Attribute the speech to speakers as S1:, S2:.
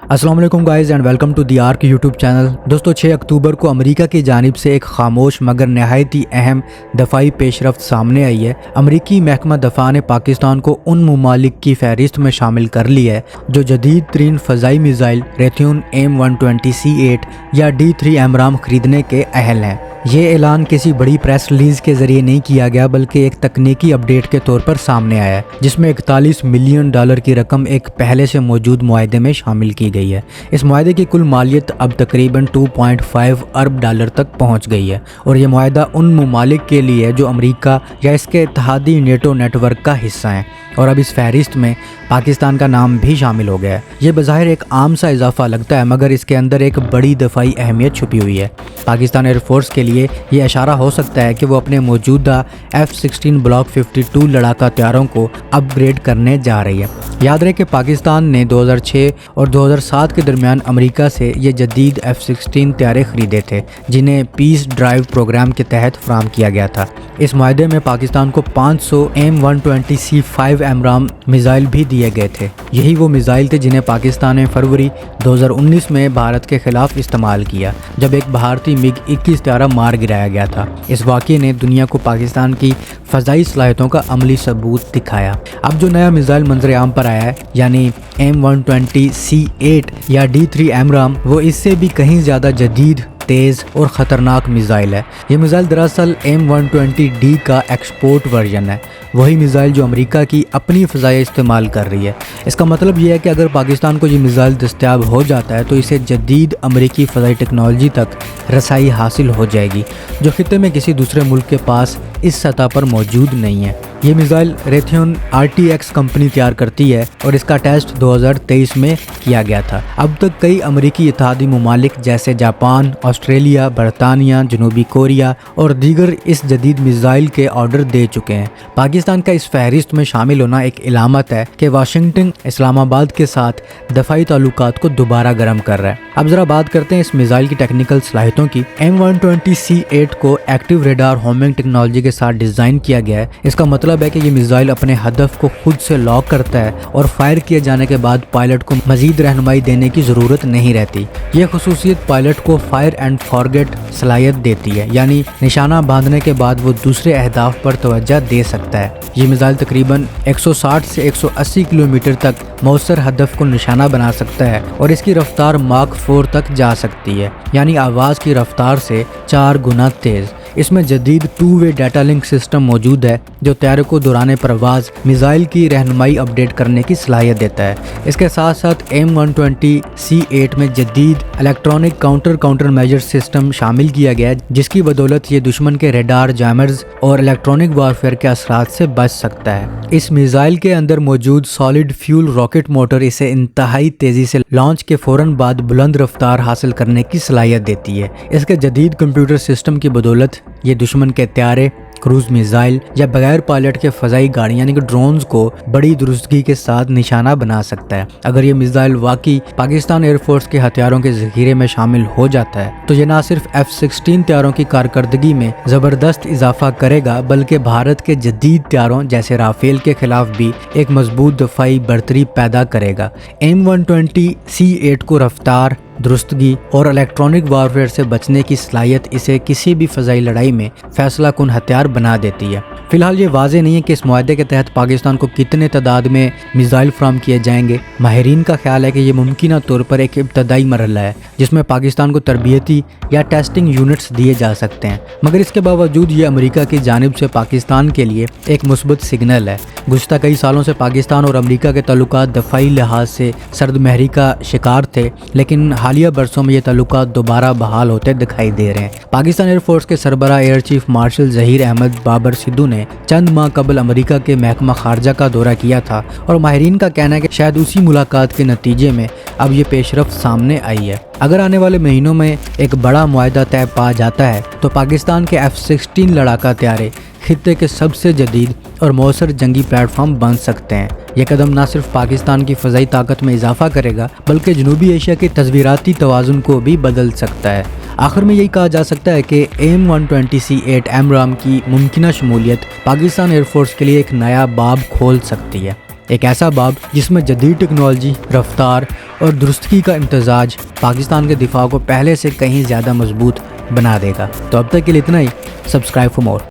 S1: अस्सलाम वालेकुम guys and welcome to the arc YouTube channel. दोस्तों 6 अक्टूबर को अमेरिका की जानिब से एक खामोश मगर नहायत ही अहम दफाई पेशरफ्त सामने आई है। अमेरिकी महकमा दफा ने पाकिस्तान को उन ममालिक की फहरिस्त में शामिल कर लिया है जो जदीद तरीन फ़ज़ाई मिज़ाइल रेथ्यून M120C8 या D3 एमराम खरीदने के अहल हैं। ये ऐलान किसी बड़ी प्रेस रिलीज़ के ज़रिए नहीं किया गया बल्कि एक तकनीकी अपडेट के तौर पर सामने आया है, जिसमें $41 मिलियन की रकम एक पहले से मौजूद मुआहदे में शामिल की गई है। इस मुआहदे की कुल मालियत अब तकरीबन $2.5 अरब तक पहुंच गई है और ये मुआहदा उन ममालिक के लिए है जो अमेरिका या इसके इत्तेहादी नेटो नेटवर्क का हिस्सा हैं और अब इस फहरिस्त में पाकिस्तान का नाम भी शामिल हो गया है। ये बज़ाहिर एक आम सा इजाफा लगता है मगर इसके अंदर एक बड़ी दफ़ाई अहमियत छुपी हुई है। पाकिस्तान एयरफोर्स के लिए ये इशारा हो सकता है कि वो अपने मौजूदा F-16 ब्लॉक 52 लड़ाका तैयारों को अपग्रेड करने जा रही है। याद रहे कि पाकिस्तान ने 2006 और 2007 के दरमियान अमेरिका से ये जदीद F-16 तैयारे ख़रीदे थे जिन्हें पीस ड्राइव प्रोग्राम के तहत फराहम किया गया था। इस मुआहदे में पाकिस्तान को 500 M120C5 एमराम मिज़ाइल भी दिए गए थे। यही वो मिज़ाइल थे जिन्हें पाकिस्तान ने फरवरी 2019 में भारत के खिलाफ इस्तेमाल किया जब एक भारतीय MiG-21 तैयारा मार गिराया गया था। इस वाक़ये ने दुनिया को पाकिस्तान की फ़ज़ाई सलाहियतों का अमली सबूत दिखाया। अब जो नया मिज़ाइल मंजर आम पर आया है यानी M120C8 या D3 एमराम, वो इससे भी कहीं ज़्यादा जदीद, तेज़ और ख़तरनाक मिज़ाइल है। ये मिज़ाइल दरअसल M120D का एक्सपोर्ट वर्जन है, वही मिज़ाइल जो अमेरिका की अपनी फ़ज़ाएं इस्तेमाल कर रही है। इसका मतलब ये है कि अगर पाकिस्तान को ये मिज़ाइल दस्तयाब हो जाता है तो इसे जदीद अमेरिकी फ़ज़ाई टेक्नोलॉजी तक रसाई हासिल हो जाएगी जो खित्ते में किसी दूसरे मुल्क के पास इस सतह पर मौजूद नहीं है। ये मिज़ाइल रेथ्यून RTX कंपनी तैयार करती है और इसका टेस्ट 2023 में किया गया था। अब तक कई अमेरिकी इत्तेहादी ममालिक जैसे जापान, ऑस्ट्रेलिया, बरतानिया, जनूबी कोरिया और दीगर इस जदीद मिज़ाइल के ऑर्डर दे चुके हैं। पाकिस्तान का इस फहरिस्त में शामिल होना एक इलामत है कि वाशिंगटन इस्लामाबाद के साथ दफ़ाई ताल्लुकात को दोबारा गर्म कर रहा है। अब ज़रा बात करते हैं इस मिज़ाइल की टेक्निकल सलाहियतों की। M120C8 को एक्टिव रेडार होमिंग टेक्नोलॉजी के साथ डिज़ाइन किया गया है। इसका मतलब है कि ये मिज़ाइल अपने हदफ को खुद से लॉक करता है और फायर किए जाने के बाद पायलट को मजीद रहनुमाई देने की ज़रूरत नहीं रहती। ये खुसूसियत पायलट को फायर एंड फॉरगेट सलाहियत देती है, यानी निशाना बांधने के बाद वो दूसरे अहदाफ पर तवज्जो दे सकता है। ये मिज़ाइल तकरीबन 160 से 180 किलोमीटर तक मौसर हदफ को निशाना बना सकता है और इसकी रफ्तार माक 4 तक जा सकती है, यानी आवाज़ की रफ्तार से 4 गुना तेज़। इसमें जदीद 2-वे डाटा लिंक सिस्टम मौजूद है जो तैयारे को दौरान परवाज़ मिज़ाइल की रहनुमाई अपडेट करने की सलाहियत देता है। इसके साथ साथ M120C8 में जदीद इलेक्ट्रॉनिक काउंटर मेजर सिस्टम शामिल किया गया है जिसकी बदौलत ये दुश्मन के रेडार, जैमर्स और इलेक्ट्रॉनिक वारफेयर के असरात से बच सकता है। इस मिज़ाइल के अंदर मौजूद सॉलिड फ्यूल रॉकेट मोटर इसे इंतहाई तेज़ी से लॉन्च के फ़ौरन बाद बुलंद रफ्तार हासिल करने की सलाहियत देती है। इसके जदीद कंप्यूटर सिस्टम की बदौलत ये दुश्मन के तैयारे, क्रूज मिज़ाइल या बगैर पायलट के फ़ज़ाई गाड़ी यानी कि ड्रोन्स को बड़ी दुरुस्तगी के साथ निशाना बना सकता है। अगर ये मिज़ाइल वाकई पाकिस्तान एयरफोर्स के हथियारों के ज़ख़ीरे में शामिल हो जाता है तो ये ना सिर्फ F-16 तैयारों की कारकर्दगी में ज़बरदस्त इजाफा करेगा बल्कि भारत के जदीद तैयारों जैसे राफेल के खिलाफ भी एक मजबूत दफ़ाई बरतरी पैदा करेगा। M120C8 को रफ्तार, दुरुस्तगी और इलेक्ट्रॉनिक वारफेयर से बचने की सलाहियत इसे किसी भी फ़ज़ाई लड़ाई में फैसला कुन हथियार बना देती है। फिलहाल ये वाज़ेह नहीं है कि इस मुआहदे के तहत पाकिस्तान को कितने तादाद में मिज़ाइल फराहम किए जाएंगे। माहिरीन का ख्याल है कि ये मुमकिन तौर पर एक इब्तदाई मरहला है जिसमें पाकिस्तान को तरबियती या टेस्टिंग यूनिट्स दिए जा सकते हैं, मगर इसके बावजूद ये अमेरिका की जानिब से पाकिस्तान के लिए एक मुस्बत सिग्नल है। गुज़श्ता कई सालों से पाकिस्तान और अमेरिका के ताल्लुकात दफ़ाई लिहाज से सर्द महरी का शिकार थे, लेकिन हालिया बरसों में ये ताल्लुकात दोबारा बहाल होते दिखाई दे रहे हैं। पाकिस्तान एयरफोर्स के सरबराह air chief marshal Zaheer Ahmed Babar Sidhu ने चंद माह कबल अमेरिका के महकमा खारजा का दौरा किया था और माहिरीन का कहना है कि शायद उसी मुलाकात के नतीजे में अब ये पेशरफ्त सामने आई है। अगर आने वाले महीनों में एक बड़ा मुआहदा तय पा जाता है तो पाकिस्तान के F-16 लड़ाका तैयारे खित्ते के सबसे जदीद और मौसर जंगी प्लेटफॉर्म बन सकते हैं। यह कदम न सिर्फ पाकिस्तान की फ़ज़ाई ताकत में इजाफा करेगा बल्कि जनूबी एशिया के तस्वीराती तवाज़ुन को भी बदल सकता है। आखिर में यही कहा जा सकता है कि M120C8 एमराम की मुमकिन शमूलियत पाकिस्तान एयरफोर्स के लिए एक नया बाब खोल सकती है। एक ऐसा बाब जिसमें जदीद टेक्नोलॉजी, रफ्तार اور درستگی کا امتزاج پاکستان کے دفاع کو پہلے سے کہیں زیادہ مضبوط بنا دے گا۔ تو اب تک کے لیے اتنا ہی، سبسکرائب فار مور۔